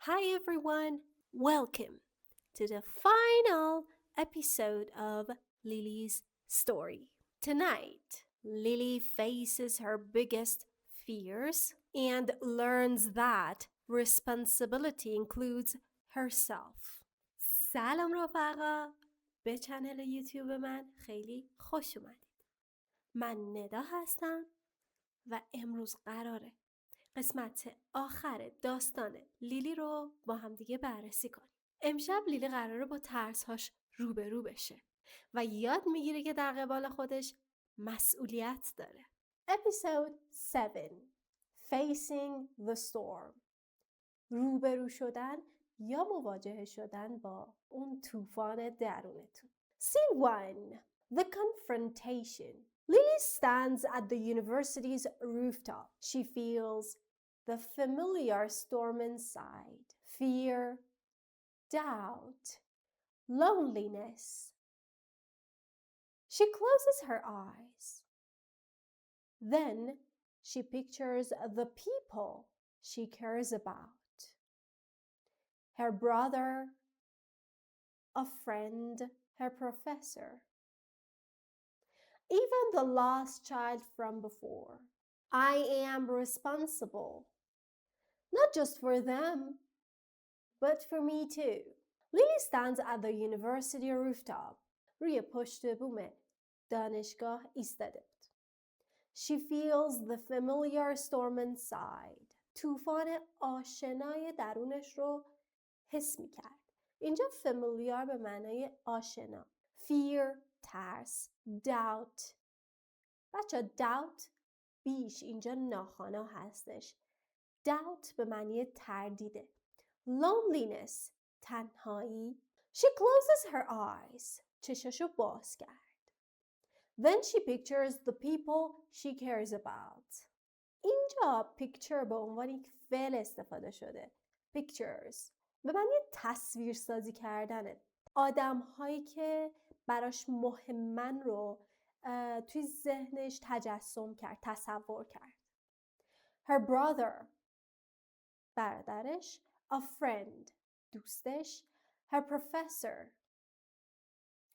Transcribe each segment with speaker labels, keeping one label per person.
Speaker 1: Hi everyone, welcome to the final episode of Lily's story. Tonight, Lily faces her biggest fears and learns that responsibility includes herself. سلام رفقا، به چنل یوتیوب من خیلی خوش اومدید. من ندا هستم و امروز قراره قسمت آخر داستان لیلی رو با هم دیگه بررسی کنیم. امشب لیلی قراره با ترسهاش روبرو بشه و یاد میگیره که در قبال خودش مسئولیت داره. Episode 7 Facing the Storm روبرو شدن یا مواجهه شدن با اون طوفان درونتون. Scene 1 The Confrontation Lily stands at the university's rooftop. She feels the familiar storm inside. Fear, doubt, loneliness. She closes her eyes. Then she pictures the people she cares about. Her brother, a friend, her professor. Even the lost child from before. I am responsible, not just for them, but for me too. Lily stands at the university rooftop. روی پشت بوم دانشگاه ایستاده بود. She feels the familiar storm inside. طوفان آشنای درونش رو حس می کرد. اینجا familiar به معنای آشنا. Fear، ترس، doubt. بچه doubt بیش اینجا ناخوانا هستش. doubt به معنی تردیده. Loneliness تنهایی. She closes her eyes. چشاشو باز کرد. Then she pictures the people she cares about. اینجا picture به عنوان یک فعل استفاده شده. Pictures به معنی تصویر سازی کردنه. آدم هایی که براش مهمن رو توی ذهنش تجسم کرد، تصور کرد. Her brother برادرش. A friend دوستش. Her professor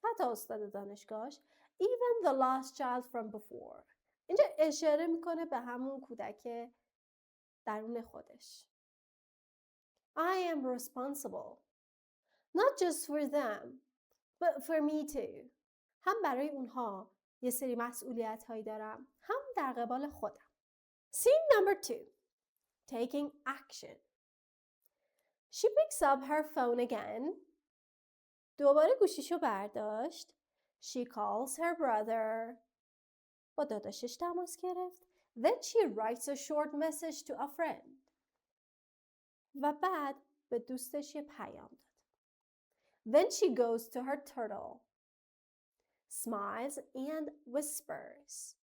Speaker 1: حتی استاد دانشگاهش. Even the lost child from before اینجا اشاره میکنه به همون کودک درون خودش. I am responsible not just for them but for me too. هم برای اونها یه سری مسئولیت هایی دارم، هم در قبال خودم. Scene number 2 Taking action. She picks up her phone again. دوباره گوشیشو برداشت. She calls her brother. با داداشش تماس گرفت. Then she writes a short message to a friend. و بعد به دوستش یه پیام داد. Then she goes to her turtle. Smiles and whispers.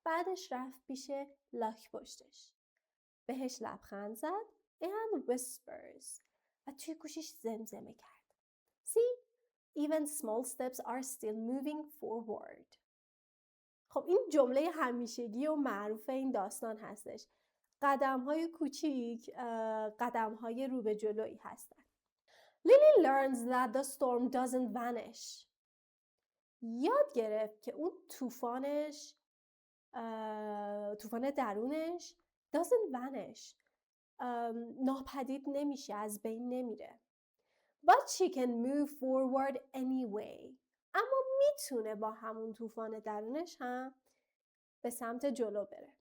Speaker 1: بعدش رفت پیش لاک پشتش. بهش لبخند زد and whispers. و توی گوشش زمزمه کرد. See, even small steps are still moving forward. خب این جمله همیشگی و معروف این داستان هستش. قدم‌های کوچیک قدم‌های رو به جلویی هستن. Lily learns that the storm doesn't vanish. یاد گرفت که اون طوفان درونش doesn't vanish. ناپدید نمیشه، از بین نمیره. But she can move forward anyway. اما میتونه با همون طوفان درونش هم به سمت جلو بره.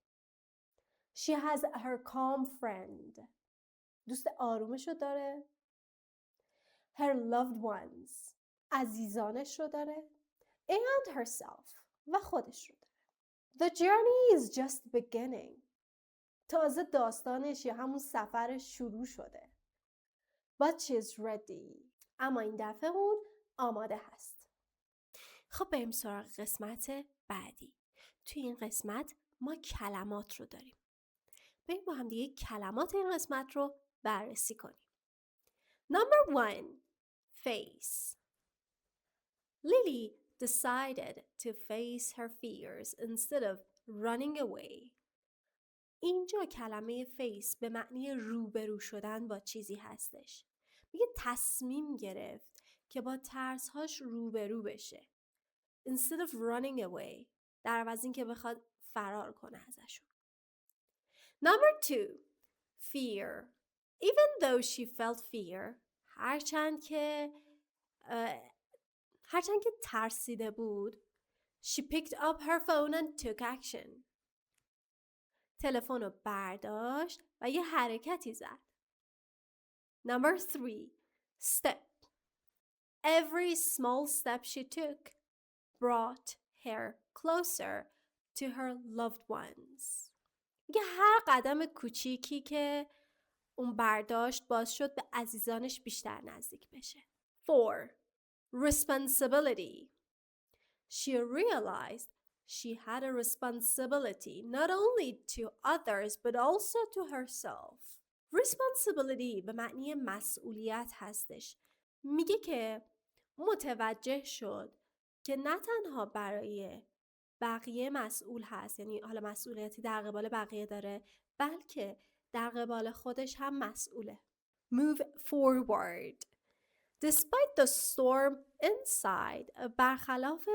Speaker 1: She has her calm friend. دوست آرومش رو داره. Her loved ones. عزیزانش رو داره. And herself. و خودش رو داره. The journey is just beginning. تازه داستانش یا همون سفرش شروع شده. But she's ready. اما این دفعه اون آماده هست. خب بریم سراغ قسمت بعدی. توی این قسمت ما کلمات رو داریم. بریم با هم دیگه کلمات این قسمت رو بررسی کنیم. Number 1. Face. Lily decided to face her fears instead of running away. اینجا کلمه face به معنی روبرو شدن با چیزی هستش. میگه تصمیم گرفت که با ترسهاش روبرو بشه. Instead of running away. در عوض این که بخواد فرار کنه ازشون. Number 2. Fear. Even though she felt fear. هرچند که ترسیده بود. She picked up her phone and took action. تلفن رو برداشت و یه حرکتی زد. Number 3. Step. Every small step she took brought her closer to her loved ones. میگه هر قدم کوچیکی که اون برداشت باعث شد به عزیزانش بیشتر نزدیک بشه. 4. Responsibility. She realized she had a responsibility not only to others but also to herself. Responsibility به معنی مسئولیت هستش. میگه که متوجه شد که نه تنها برای بقیه مسئول هست، یعنی حالا مسئولیتی در قبال بقیه داره، بلکه در قبال خودش هم مسئوله. Move forward. Despite the storm inside, برخلاف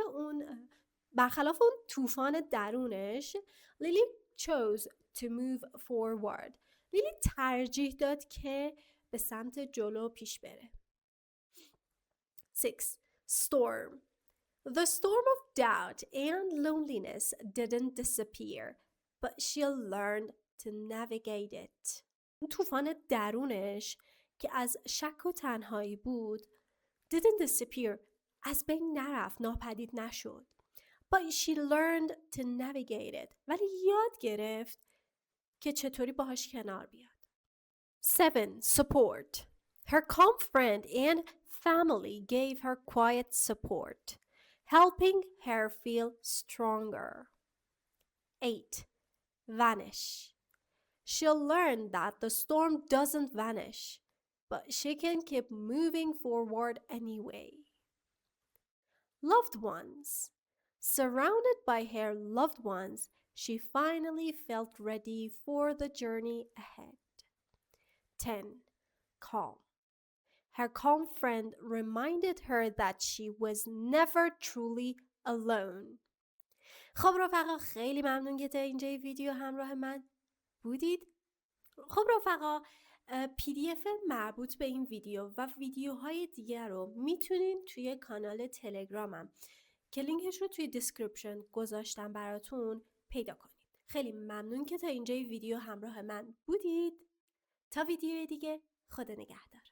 Speaker 1: اون طوفان درونش، لیلی chose to move forward. لیلی ترجیح داد که به سمت جلو پیش بره. 6. Storm. The storm of doubt and loneliness didn't disappear, but she learned to navigate it. طوفان درونش که از شک و تنهایی بود didn't disappear. از بین نرفت، ناپدید نشد. But she learned to navigate it. ولی یاد گرفت که چطوری باهاش کنار بیاد. 7. Support. Her calm friend and family gave her quiet support, helping her feel stronger. 8. Vanish. She'll learn that the storm doesn't vanish, but she can keep moving forward anyway. Loved ones. Surrounded by her loved ones, she finally felt ready for the journey ahead. 10. Calm. Her calm friend reminded her that she was never truly alone. خب رفقا، خیلی ممنون که تا اینجای ویدیو همراه من بودید. خب رفقا، PDF مربوط به این ویدیو و ویدیوهای دیگر رو میتونین توی کانال تلگرامم که لینکش رو توی دیسکریپشن گذاشتم براتون پیدا کنید. خیلی ممنون که تا اینجای ویدیو همراه من بودید. تا ویدیو دیگه، خدا نگهدار.